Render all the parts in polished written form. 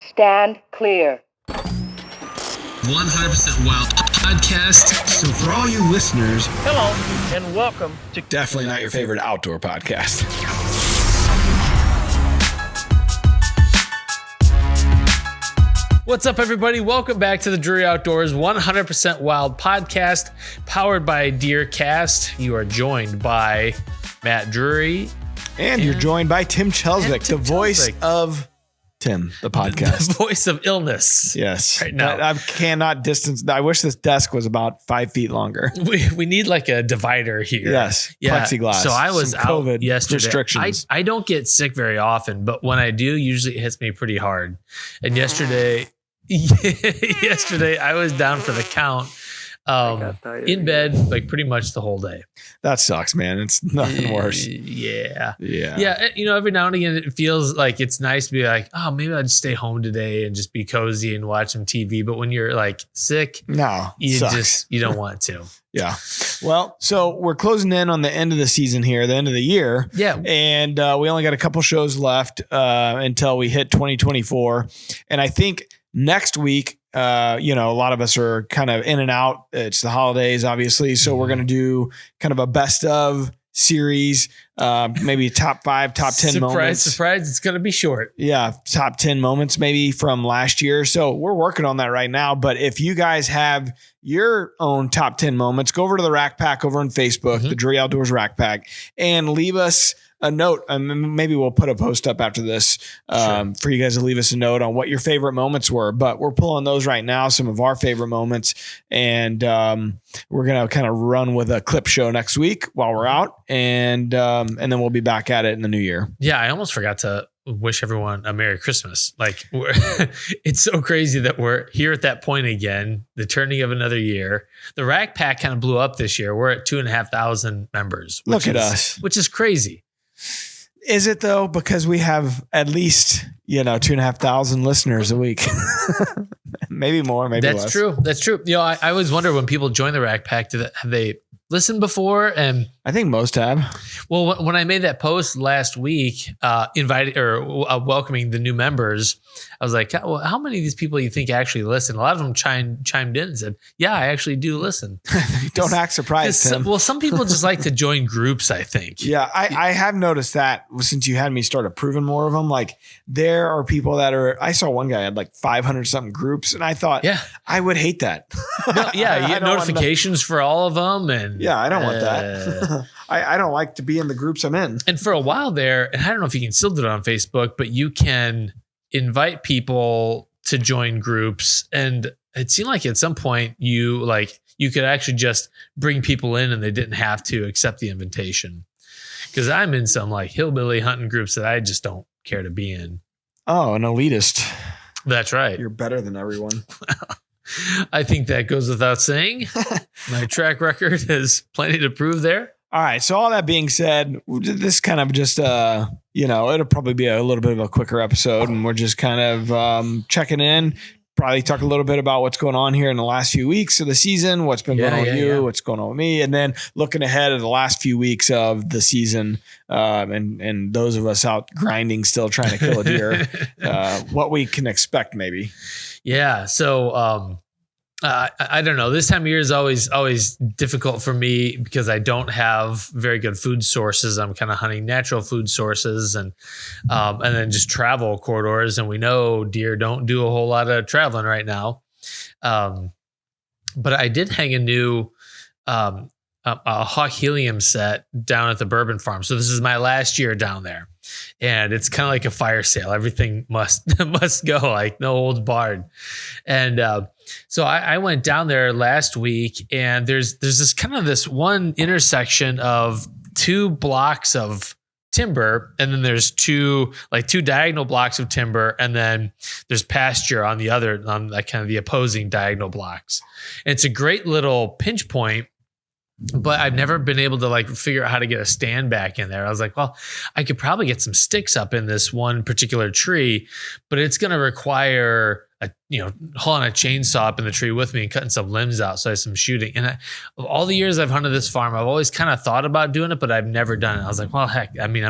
Stand clear. 100% Wild podcast. So for all you listeners, hello and welcome to definitely not your favorite outdoor podcast. What's up, everybody? Welcome back to the DruryOutdoors 100% Wild podcast, powered by DeerCast. You are joined by Matt Drury. And you're joined by Tim Chelswick, the voice of Tim, the podcast. The voice of illness. Yes. Right now. I cannot distance. I wish this desk was about 5 feet longer. We need like a divider here. Yes. Yeah. Plexiglass. So I was out COVID yesterday. Restrictions. I don't get sick very often, but when I do, usually it hits me pretty hard. And yesterday I was down for the count. In bed like pretty much the whole day. That sucks, man. It's nothing worse. Yeah. You know, every now and again it feels like it's nice to be like, oh, maybe I'd stay home today and just be cozy and watch some TV. But when you're like sick, you don't want to. Yeah. Well, so we're closing in on the end of the season here, the end of the year. Yeah. And we only got a couple shows left until we hit 2024. And I think next week, a lot of us are kind of in and out. It's the holidays, obviously. So we're going to do kind of a best of series, maybe top 5, top 10 moments. Surprise. It's going to be short. Yeah. Top 10 moments maybe from last year. So we're working on that right now. But if you guys have your own top 10 moments, go over to the Rack Pack over on Facebook, the DruryOutdoors Rack Pack, and leave us a note. Maybe we'll put a post up after this for you guys to leave us a note on what your favorite moments were. But we're pulling those right now, some of our favorite moments. And we're going to kind of run with a clip show next week while we're out. And then we'll be back at it in the new year. Yeah, I almost forgot to wish everyone a Merry Christmas. Like, it's so crazy that we're here at that point again, the turning of another year. The Rack Pack kind of blew up this year. We're at 2,500 members. Look at us. Which is crazy. Is it though? Because we have at least, 2,500 listeners a week. Maybe more, maybe less. That's true. I always wonder when people join the Rack Pack, have they listened before? And I think most have. Well, when I made that post last week, welcoming the new members, I was like, well, how many of these people you think actually listen? A lot of them chimed in and said, yeah, I actually do listen. Don't act surprised, Tim. Well, some people just like to join groups, I think. Yeah, I have noticed that since you had me start approving more of them. Like, there are people that I saw one guy had like 500 something groups, and I thought, I would hate that. No, you get notifications for all of them. And yeah, I don't want that. I don't like to be in the groups I'm in. And for a while there, and I don't know if you can still do it on Facebook, but you can invite people to join groups. And it seemed like at some point you could actually just bring people in and they didn't have to accept the invitation. Because I'm in some like hillbilly hunting groups that I just don't care to be in. Oh, an elitist. That's right. You're better than everyone. I think that goes without saying. My track record has plenty to prove there. All right. So all that being said, this kind of just, it'll probably be a little bit of a quicker episode, and we're just kind of checking in, probably talk a little bit about what's going on here in the last few weeks of the season, what's been going on with you, what's going on with me, and then looking ahead at the last few weeks of the season, and those of us out grinding, still trying to kill a deer, what we can expect maybe. Yeah. So, I don't know. This time of year is always difficult for me because I don't have very good food sources. I'm kind of hunting natural food sources and then just travel corridors. And we know deer don't do a whole lot of traveling right now. But I did hang a new a Hawk Helium set down at the Bourbon Farm. So this is my last year down there. And it's kind of like a fire sale. Everything must go, like no holds barred. And so I went down there last week, and there's this one intersection of 2 blocks of timber, and then there's two diagonal blocks of timber, and then there's pasture on like kind of the opposing diagonal blocks. And it's a great little pinch point. But I've never been able to like figure out how to get a stand back in there. I was like, well, I could probably get some sticks up in this one particular tree, but it's going to require hauling a chainsaw up in the tree with me and cutting some limbs out. So I have some shooting. And of all the years I've hunted this farm, I've always kind of thought about doing it, but I've never done it. I was like, well, heck, I mean,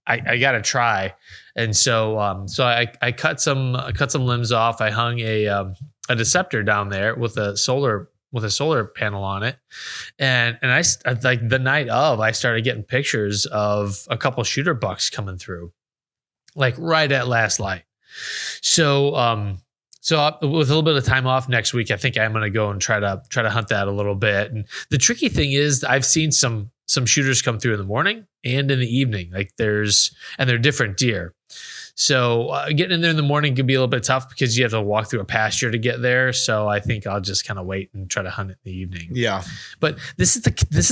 I got to try. And so I cut some limbs off. I hung a Deceptor down there with a solar panel on it. And I like the night of, I started getting pictures of a couple shooter bucks coming through, like right at last light. So with a little bit of time off next week, I think I'm going to go and try to hunt that a little bit. And the tricky thing is I've seen some shooters come through in the morning and in the evening, and they're different deer. So getting in there in the morning could be a little bit tough because you have to walk through a pasture to get there. So I think I'll just kind of wait and try to hunt it in the evening. Yeah. But this is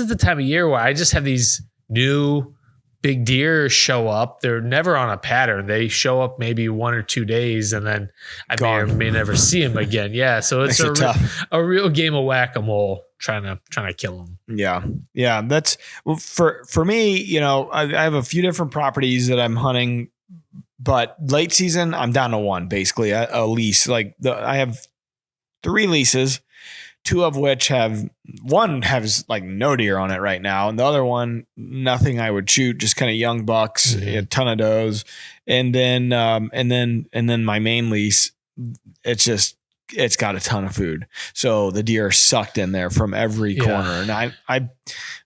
the time of year where I just have these new big deer show up. They're never on a pattern. They show up maybe 1 or 2 days, and then I may or may never see them again. Yeah. So it's a real game of whack-a-mole trying to kill them. Yeah. Yeah. That's for me, I have a few different properties that I'm hunting, but late season, I'm down to one, basically a lease. I have 3 leases, 2 of which one has like no deer on it right now. And the other one, nothing I would shoot, just kind of young bucks, a ton of does. And then my main lease, it's got a ton of food. So the deer are sucked in there from every corner. And I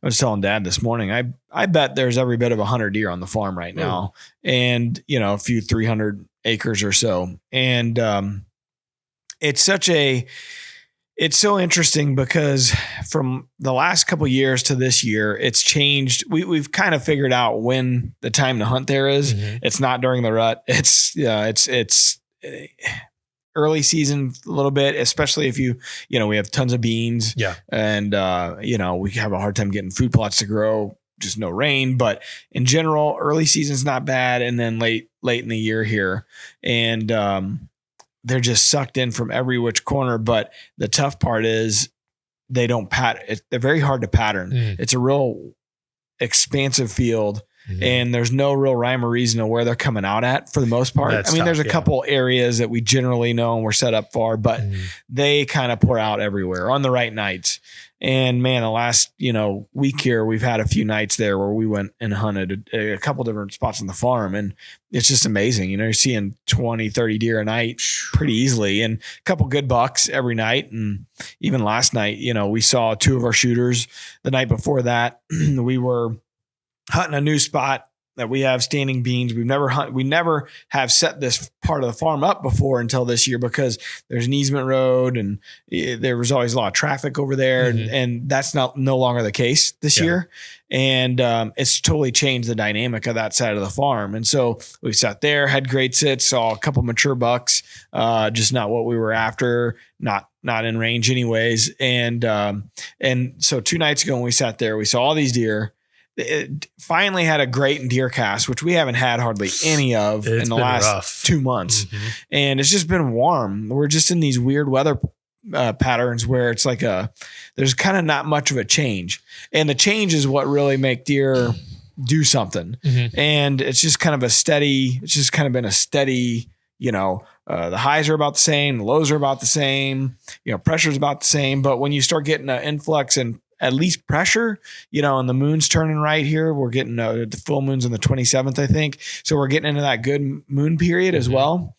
was telling Dad this morning, I bet there's every bit of 100 deer on the farm right now. And, a few 300 acres or so. And, it's so interesting because from the last couple of years to this year, it's changed. We've kind of figured out when the time to hunt there is. It's not during the rut. It's early season a little bit, especially if we have tons of beans. Yeah. And, we have a hard time getting food plots to grow, just no rain. But in general, early season's not bad. And then late in the year here. And, they're just sucked in from every which corner. But the tough part is they don't pattern. They're very hard to pattern. It's a real expansive field, and there's no real rhyme or reason of where they're coming out at for the most part. There's a couple areas that we generally know and we're set up for, but they kind of pour out everywhere on the right nights. And man, the last, week here, we've had a few nights there where we went and hunted a couple different spots on the farm, and it's just amazing. You're seeing 20, 30 deer a night pretty easily, and a couple good bucks every night. And even last night, we saw 2 of our shooters. The night before that, we were hunting a new spot that we have standing beans. We never have set this part of the farm up before until this year because there's an easement road and there was always a lot of traffic over there. And that's no longer the case this year. And it's totally changed the dynamic of that side of the farm. And so we sat there, had great sits, saw a couple mature bucks, just not what we were after, not in range anyways. And so 2 nights ago when we sat there, we saw all these deer. It finally had a great DeerCast, which we haven't had hardly any of in the last 2 months. And it's just been warm. We're just in these weird weather patterns where it's like there's kind of not much of a change. And the change is what really make deer do something. And it's just kind of been a steady, the highs are about the same, the lows are about the same, pressure's about the same. But when you start getting an influx and at least pressure, and the moon's turning right here. We're getting the full moon's on the 27th, I think. So we're getting into that good moon period as well.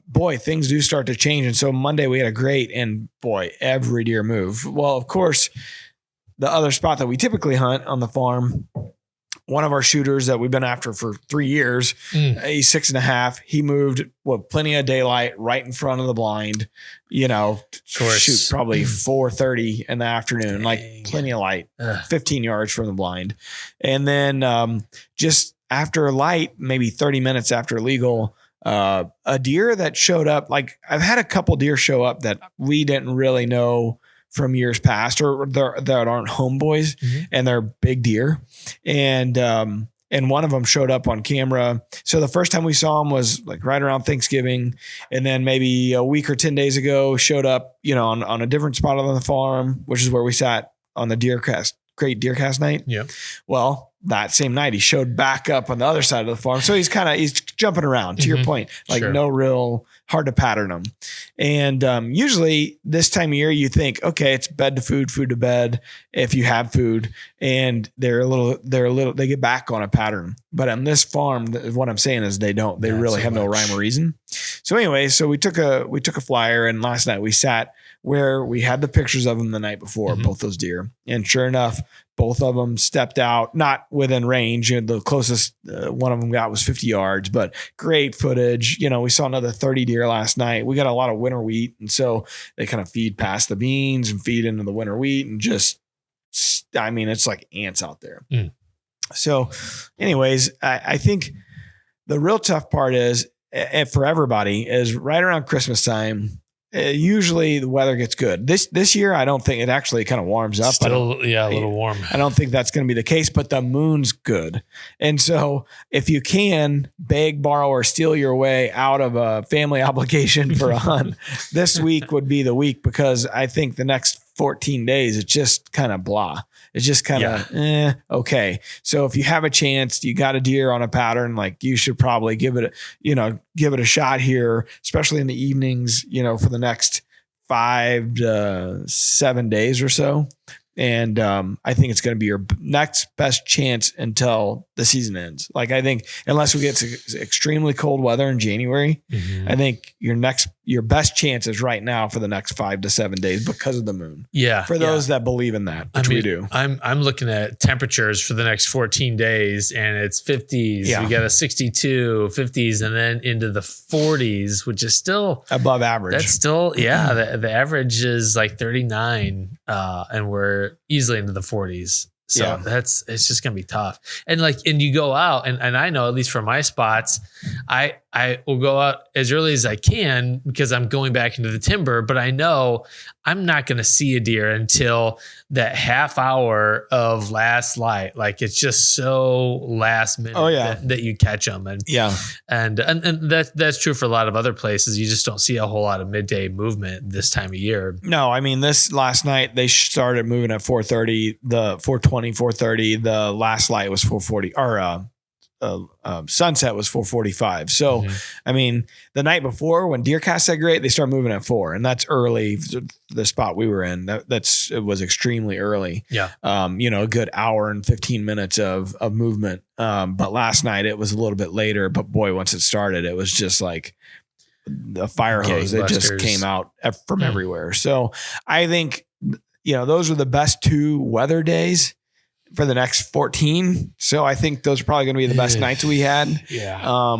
Boy, things do start to change. And so Monday we had a great, and boy, every deer move. Well, of course, the other spot that we typically hunt on the farm, one of our shooters that we've been after for 3 years, he's 6.5. He moved with plenty of daylight right in front of the blind, shoot probably 4:30 in the afternoon, like plenty of light, 15 yards from the blind. And then just after light, maybe 30 minutes after legal, a deer that showed up, like I've had a couple deer show up that we didn't really know from years past, or that aren't homeboys, and they're big deer. And one of them showed up on camera. So the first time we saw him was like right around Thanksgiving. And then maybe a week or 10 days ago showed up, on a different spot on the farm, which is where we sat on the DeerCast, great DeerCast night. Yeah. Well, that same night, he showed back up on the other side of the farm. So he's jumping around to your point, like no real hard to pattern him. And usually this time of year, you think, okay, it's bed to food, food to bed. If you have food, and they get back on a pattern. But on this farm, what I'm saying is they really have no rhyme or reason. So anyway, so we took a flyer, and last night we sat where we had the pictures of them the night before, both those deer. And sure enough, both of them stepped out, not within range. The closest one of them got was 50 yards, but great footage. We saw another 30 deer last night. We got a lot of winter wheat. And so they kind of feed past the beans and feed into the winter wheat, and it's like ants out there. So anyways, I think the real tough part is, for everybody, is right around Christmas time. Usually the weather gets good. This year, I don't think it actually kind of warms up. A little warm. I don't think that's going to be the case, but the moon's good. And so if you can beg, borrow, or steal your way out of a family obligation for a hunt, this week would be the week, because I think the next 14 days, it's just kind of blah. It's just kind of, okay. So if you have a chance, you got a deer on a pattern, like you should probably give it a shot here, especially in the evenings, for the next 5 to 7 days or so. And I think it's going to be your next best chance until the season ends. Like, I think unless we get extremely cold weather in January, I think your best chance is right now for the next 5 to 7 days because of the moon. Yeah. For those that believe in that, which we do. I'm looking at temperatures for the next 14 days, and it's 50s. Yeah. We got a 62, 50s, and then into the 40s, which is still above average. That's still, the average is like 39, and we're easily into the 40s. So it's just going to be tough. And you go out, and I know, at least for my spots, I will go out as early as I can because I'm going back into the timber, but I know I'm not going to see a deer until that half hour of last light. Like, it's just so last minute that you catch them. And that's true for a lot of other places. You just don't see a whole lot of midday movement this time of year. No, I mean, this last night they started moving at 4:30, the 4:20, 4:30, the last light was 4:40, or sunset was 4:45. So, I mean, the night before when DeerCast said great, they start moving at 4, and that's early. The spot we were in, it was extremely early. Yeah. A good hour and 15 minutes of movement. But last night it was a little bit later, but boy, once it started, it was just like the fire hose. It just came out from everywhere. So I think, those are the best 2 weather days for the next 14. So I think those are probably going to be the best nights we had. Yeah.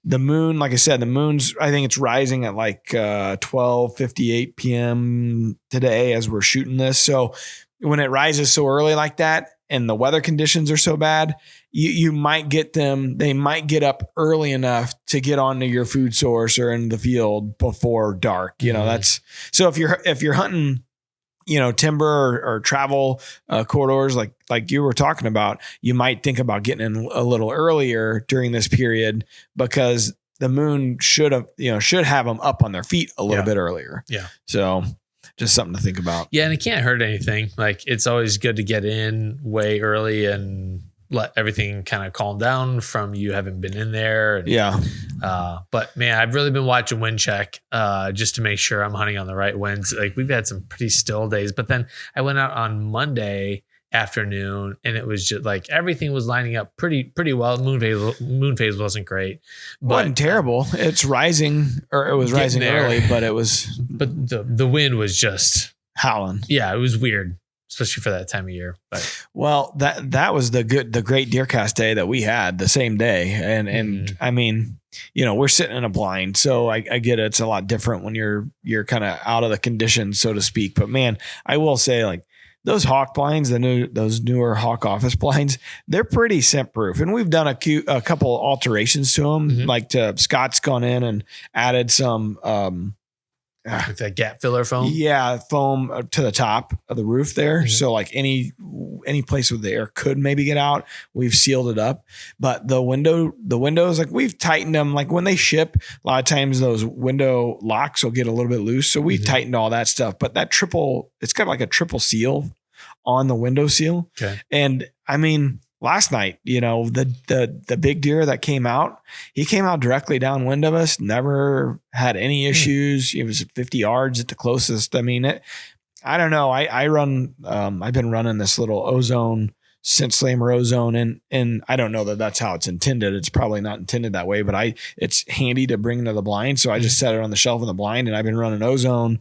The moon, like I said, I think it's rising at like 12:58 p.m. today as we're shooting this. So when it rises so early like that and the weather conditions are so bad, you might get them. They might get up early enough to get onto your food source or in the field before dark. That's so if you're hunting, timber or travel corridors like you were talking about, you might think about getting in a little earlier during this period, because the moon should have them up on their feet a little bit earlier. Yeah. So just something to think about. Yeah. And it can't hurt anything. Like, it's always good to get in way early and let everything kind of calm down from you having been in there. And, but man, I've really been watching wind check just to make sure I'm hunting on the right winds. Like, we've had some pretty still days, but then I went out on Monday afternoon and it was just like everything was lining up pretty well. Moon phase wasn't great, but wasn't terrible. It's rising, or it was rising early, but the wind was just howling. Yeah, it was weird, especially for that time of year. But that was the great DeerCast day that we had the same day. And I mean, we're sitting in a blind, so I get it. It's a lot different when you're kind of out of the conditions, so to speak. But man, I will say, like, those hawk blinds, those newer hawk office blinds, they're pretty scent proof. And we've done a couple alterations to them. Like Scott's gone in and added some, with that gap filler foam. Yeah. Foam to the top of the roof there. So like any place where the air could maybe get out, we've sealed it up. But the windows, like, we've tightened them. Like, when they ship, a lot of times those window locks will get a little bit loose. So we've tightened all that stuff, but it's got like a triple seal on the window seal. Okay. And I mean, last night, the big deer that came out, he came out directly downwind of us, never had any issues. It was 50 yards at the closest. I mean, I don't know. I run, I've been running this little ozone scent slammer ozone, and I don't know that that's how it's intended. It's probably not intended that way, but it's handy to bring into the blind. So I just set it on the shelf in the blind, and I've been running ozone,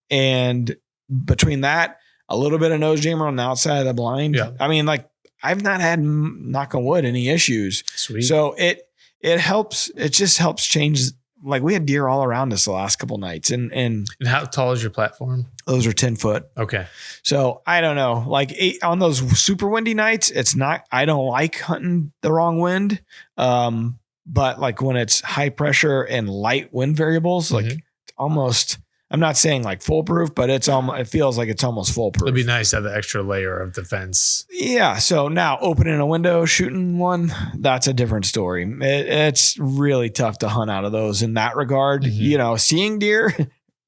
and between that, a little bit of nose jammer on the outside of the blind. Yeah. I mean, like, I've not had, knock on wood, any issues. Sweet. So it helps. It just helps change. Like, we had deer all around us the last couple nights, and how tall is your platform? Those are 10 foot. Okay. So I don't know, like on those super windy nights, I don't like hunting the wrong wind. But like when it's high pressure and light wind variables, like almost, I'm not saying like foolproof, but it feels like it's almost foolproof. It'd be nice to have the extra layer of defense. Yeah. So now opening a window, shooting one, that's a different story. It's really tough to hunt out of those in that regard. Seeing deer,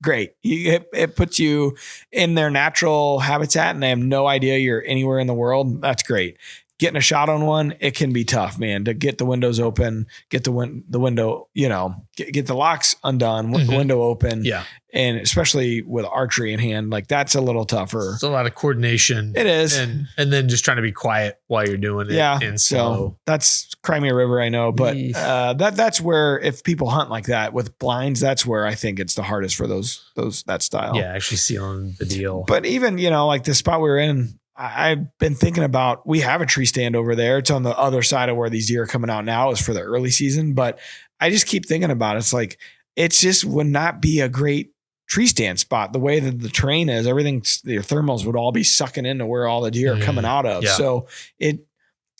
great. It puts you in their natural habitat and they have no idea you're anywhere in the world. That's great. Getting a shot on one, it can be tough, man, to get the windows open, get the window, get the locks undone, the window open. Yeah. And especially with archery in hand, like that's a little tougher. It's a lot of coordination. It is. And then just trying to be quiet while you're doing it. Yeah. And so that's Crimea River, I know, but that's where, if people hunt like that with blinds, that's where I think it's the hardest for that style. Yeah. Actually sealing the deal. But even, like the spot we were in, I've been thinking about, we have a tree stand over there. It's on the other side of where these deer are coming out now, is for the early season. But I just keep thinking about it. It's like, it just would not be a great tree stand spot. The way that the terrain is, everything, the thermals would all be sucking into where all the deer are coming out of. Yeah. So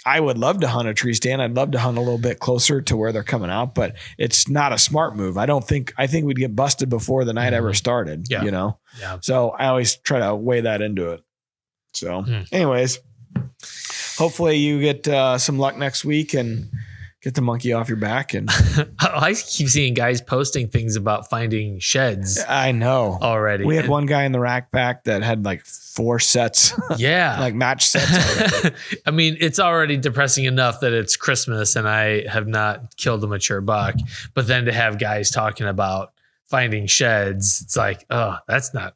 I would love to hunt a tree stand. I'd love to hunt a little bit closer to where they're coming out, but it's not a smart move. I think we'd get busted before the night ever started, Yeah. So I always try to weigh that into it. So anyways, hopefully you get some luck next week and get the monkey off your back. And I keep seeing guys posting things about finding sheds. I know already. We had one guy in the rack pack that had like 4 sets. Yeah. Like match sets. I mean, it's already depressing enough that it's Christmas and I have not killed a mature buck, but then to have guys talking about finding sheds, it's like, oh, that's not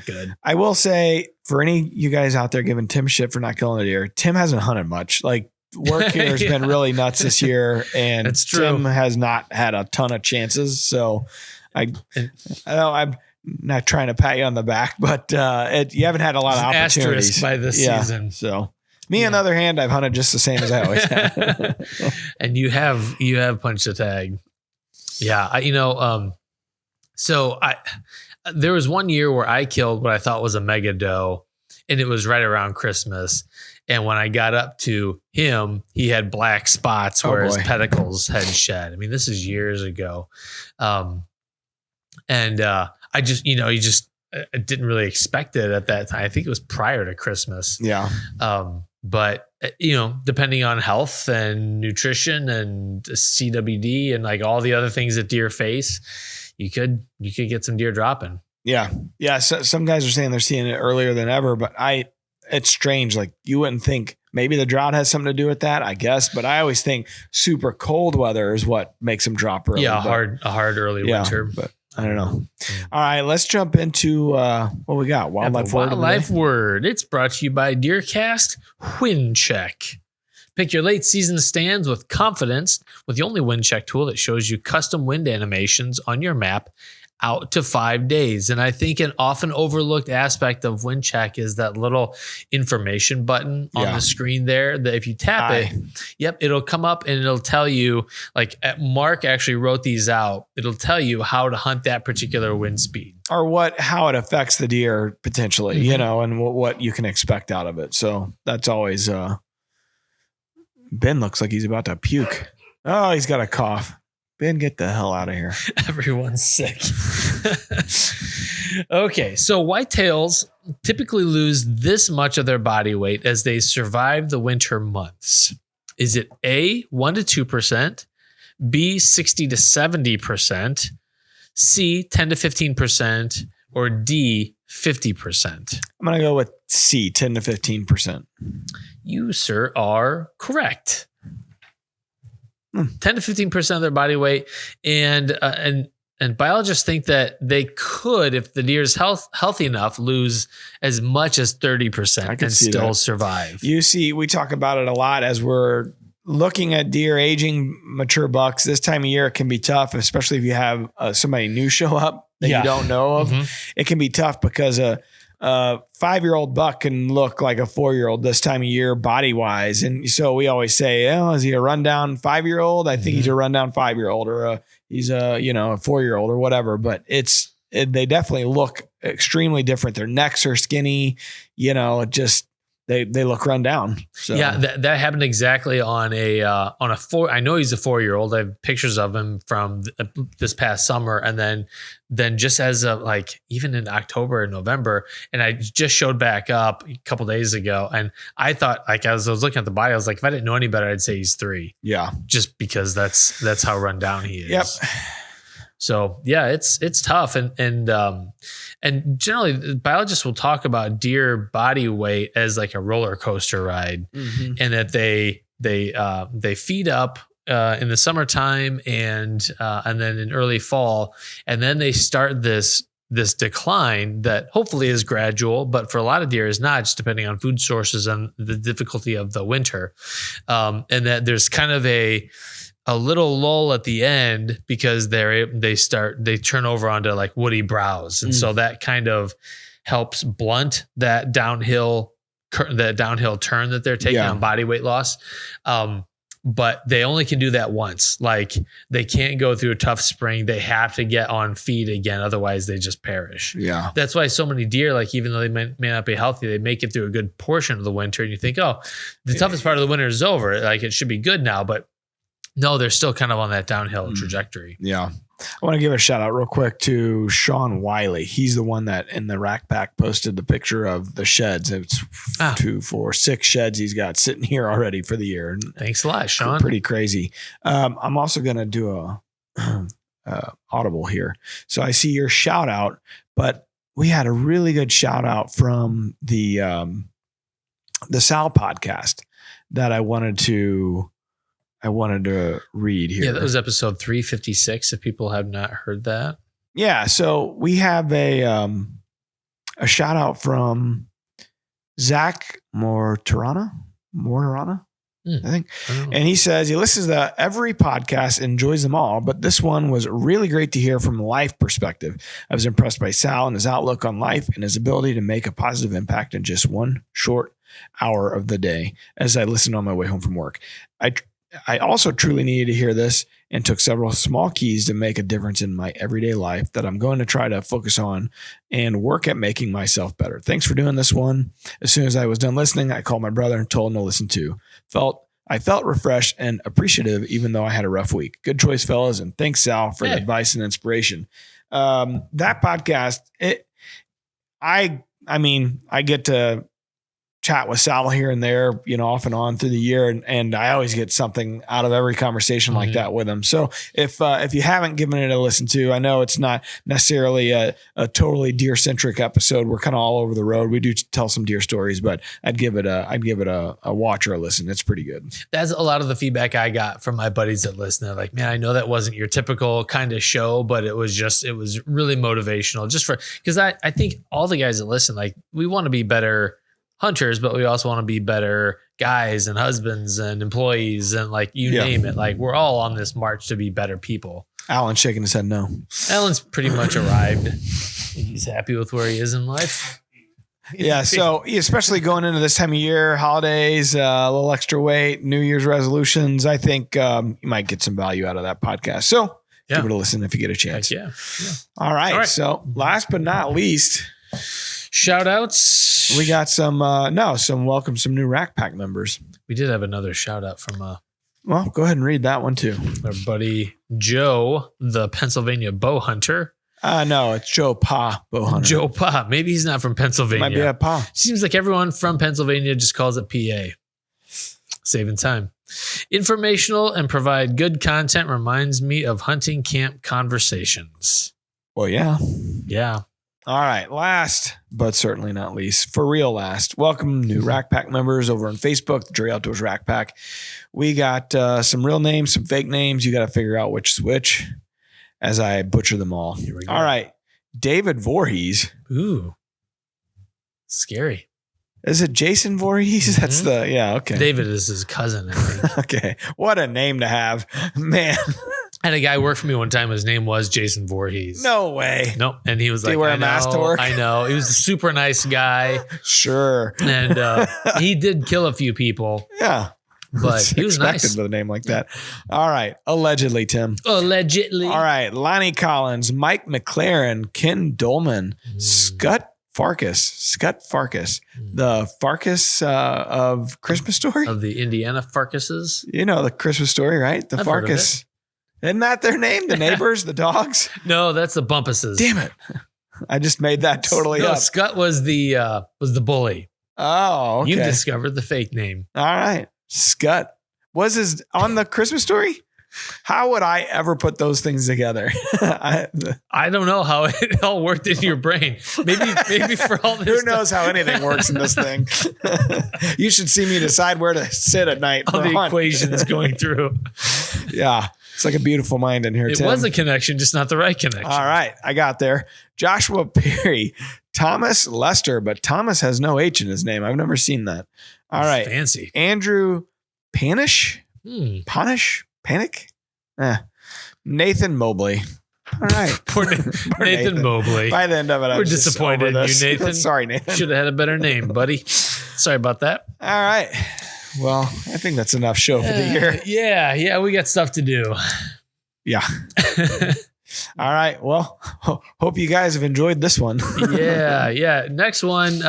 good. I will say, for any of you guys out there giving Tim shit for not killing a deer, Tim hasn't hunted much. Like, work here has been really nuts this year, and Tim has not had a ton of chances. So I'm not trying to pat you on the back, but you haven't had a lot of opportunities by this season. So me, on the other hand, I've hunted just the same as I always have. And you have punched a tag. Yeah. So there was one year where I killed what I thought was a mega doe, and it was right around Christmas. And when I got up to him, he had black spots where his pedicles had shed. I mean, this is years ago. I just, I didn't really expect it at that time. I think it was prior to Christmas. Yeah. But depending on health and nutrition and CWD and like all the other things that deer face, you could get some deer dropping. Yeah. Yeah. So some guys are saying they're seeing it earlier than ever, but it's strange. Like, you wouldn't think maybe the drought has something to do with that, I guess. But I always think super cold weather is what makes them drop early. Yeah. A hard early winter, but I don't know. All right, let's jump into what we got. Wildlife word. It's brought to you by DeerCast Wind Check. Pick your late season stands with confidence with the only wind check tool that shows you custom wind animations on your map out to 5 days. And I think an often overlooked aspect of wind check is that little information button on the screen there, that if you tap it'll come up and it'll tell you, like, Mark actually wrote these out. It'll tell you how to hunt that particular wind speed, or how it affects the deer potentially, and what you can expect out of it. So that's always, Ben looks like he's about to puke. Oh, he's got a cough. Ben, get the hell out of here. Everyone's sick. Okay, so whitetails typically lose this much of their body weight as they survive the winter months. Is it A, 1 to 2%, B, 60 to 70%, C, 10 to 15%, or D, 50%. I'm going to go with C, 10 to 15%. You, sir, are correct. 10 to 15% of their body weight. And biologists think that they could, if the deer is healthy enough, lose as much as 30% and still survive. You see, we talk about it a lot as we're looking at deer aging mature bucks. This time of year, it can be tough, especially if you have somebody new show up that you don't know of. It can be tough because a 5-year-old buck can look like a 4-year-old this time of year body wise. And so we always say, oh, is he a rundown 5-year-old? I think he's a rundown 5-year-old, or he's a 4-year-old or whatever. But they definitely look extremely different. Their necks are skinny, they look run down. So yeah, that happened exactly on a 4. I know he's a 4-year-old. I have pictures of him from this past summer, and then just as of even in October and November, and I just showed back up a couple days ago, and I thought, as I was looking at the body, I was like, if I didn't know any better, I'd say he's 3. Yeah, just because that's how run down he is. Yep. So yeah, it's tough, and generally biologists will talk about deer body weight as like a roller coaster ride, and that they feed up in the summertime and then in early fall, and then they start this decline that hopefully is gradual, but for a lot of deer is not, just depending on food sources and the difficulty of the winter, and that there's kind of a little lull at the end because they turn over onto like woody browse. And so that kind of helps blunt that downhill turn that they're taking on body weight loss. But they only can do that once. Like they can't go through a tough spring. They have to get on feed again. Otherwise they just perish. Yeah. That's why so many deer, even though they may not be healthy, they make it through a good portion of the winter. And you think, oh, the toughest part of the winter is over. It should be good now, but no, they're still kind of on that downhill trajectory. Yeah. I want to give a shout out real quick to Sean Wiley. He's the one that in the Rack Pack posted the picture of the sheds. It's 2, 4, 6 sheds he's got sitting here already for the year. Thanks a lot, Sean. Pretty crazy. I'm also going to do a audible here. So I see your shout out, but we had a really good shout out from the Sal podcast that I wanted to read here. Yeah, that was episode 356. If people have not heard that. Yeah. So we have a shout out from Zach Mortarana, I think. And he says he listens to every podcast, enjoys them all, but this one was really great to hear from a life perspective. I was impressed by Sal and his outlook on life and his ability to make a positive impact in just one short hour of the day as I listened on my way home from work. I also truly needed to hear this and took several small keys to make a difference in my everyday life that I'm going to try to focus on and work at making myself better. Thanks for doing this one. As soon as I was done listening, I called my brother and told him to listen too. I felt refreshed and appreciative, even though I had a rough week. Good choice, fellas. And thanks, Sal, for the advice and inspiration. That podcast, I get to chat with Sal here and there, off and on through the year. And I always get something out of every conversation like that with him. So if you haven't given it a listen to, I know it's not necessarily a totally deer centric episode. We're kind of all over the road. We do tell some deer stories, but I'd give it a watch or a listen. It's pretty good. That's a lot of the feedback I got from my buddies that listen. They're like, man, I know that wasn't your typical kind of show, but it was really motivational because I think all the guys that listen, we want to be better hunters, but we also want to be better guys and husbands and employees and name it. We're all on this march to be better people. Alan's shaking his head no. Alan's pretty much arrived. He's happy with where he is in life. Yeah. So especially going into this time of year, holidays, a little extra weight, New Year's resolutions, I think you might get some value out of that podcast. So give it a listen if you get a chance. Yeah. All right. So last but not least, shout outs. We got some new Rack Pack members. We did have another shout out from well, go ahead and read that one too. Our buddy Joe, the Pennsylvania bow hunter. No, it's Joe Pa bow hunter. Joe Pa. Maybe he's not from Pennsylvania. Might be a Pa. Seems like everyone from Pennsylvania just calls it PA. Saving time. Informational and provide good content reminds me of hunting camp conversations. Well, yeah. Yeah. All right. Last, but certainly not least, for real last, welcome new Rack Pack members over on Facebook, the Drury Outdoors Rack Pack. We got some real names, some fake names. You got to figure out which is which as I butcher them all. Here we go. All right. David Voorhees. Ooh. Scary. Is it Jason Voorhees? That's okay. David is his cousin, I think. Okay. What a name to have. Man. And a guy worked for me one time. His name was Jason Voorhees. No way. Nope. And he was Did like, he wear a mask to work? I know. He was a super nice guy. Sure. And he did kill a few people. Yeah. But he was expected nice. with a name like that. All right. Allegedly, Tim. Allegedly. All right. Lonnie Collins, Mike McLaren, Ken Dolman, Scott Farkas, the Farkas of Christmas Story. Of the Indiana Farkases. You know the Christmas Story, right? The I've heard of Farkas. Isn't that their name? The neighbors, the dogs? No, that's the Bumpuses. Damn it. I just made that totally up. Scott was the bully. Oh, okay. You discovered the fake name. All right. Scott was his on the Christmas Story. How would I ever put those things together? I don't know how it all worked in your brain. Maybe for all this. Who knows how anything works in this thing? You should see me decide where to sit at night. All the equations going through. Yeah. It's like a beautiful mind in here, It Tim. was a connection, just not the right connection. All right. I got there. Joshua Perry, Thomas Lester, but Thomas has no H in his name. I've never seen that. All right. Fancy. Andrew Panish? Panic? Nathan Mobley. All right. Poor Nathan Mobley. By the end of it, I We're was just disappointed over in this. you, Nathan. Sorry, Nathan. Should have had a better name, buddy. Sorry about that. All right. Well, I think that's enough show for the year. Yeah, we got stuff to do. Yeah. All right. Well, hope you guys have enjoyed this one. Yeah. Next one.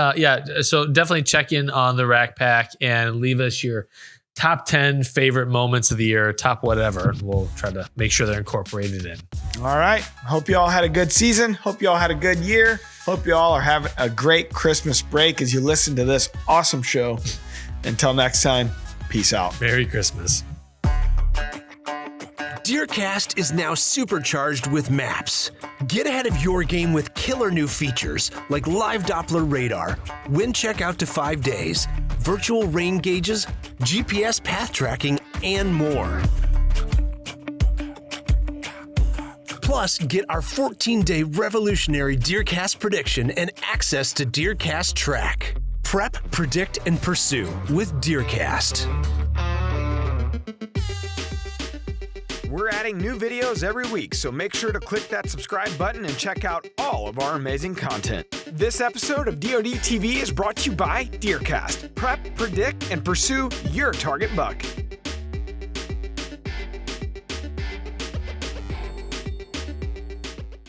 So definitely check in on the Rack Pack and leave us your top 10 favorite moments of the year, top whatever. We'll try to make sure they're incorporated in. All right. Hope you all had a good season. Hope you all had a good year. Hope you all are having a great Christmas break as you listen to this awesome show. Until next time, peace out. Merry Christmas. DeerCast is now supercharged with maps. Get ahead of your game with killer new features like live Doppler radar, wind check out to 5 days, virtual rain gauges, GPS path tracking, and more. Plus, get our 14-day revolutionary DeerCast prediction and access to DeerCast Track. Prep, predict, and pursue with DeerCast. We're adding new videos every week, so make sure to click that subscribe button and check out all of our amazing content. This episode of DoD TV is brought to you by DeerCast. Prep, predict, and pursue your target buck.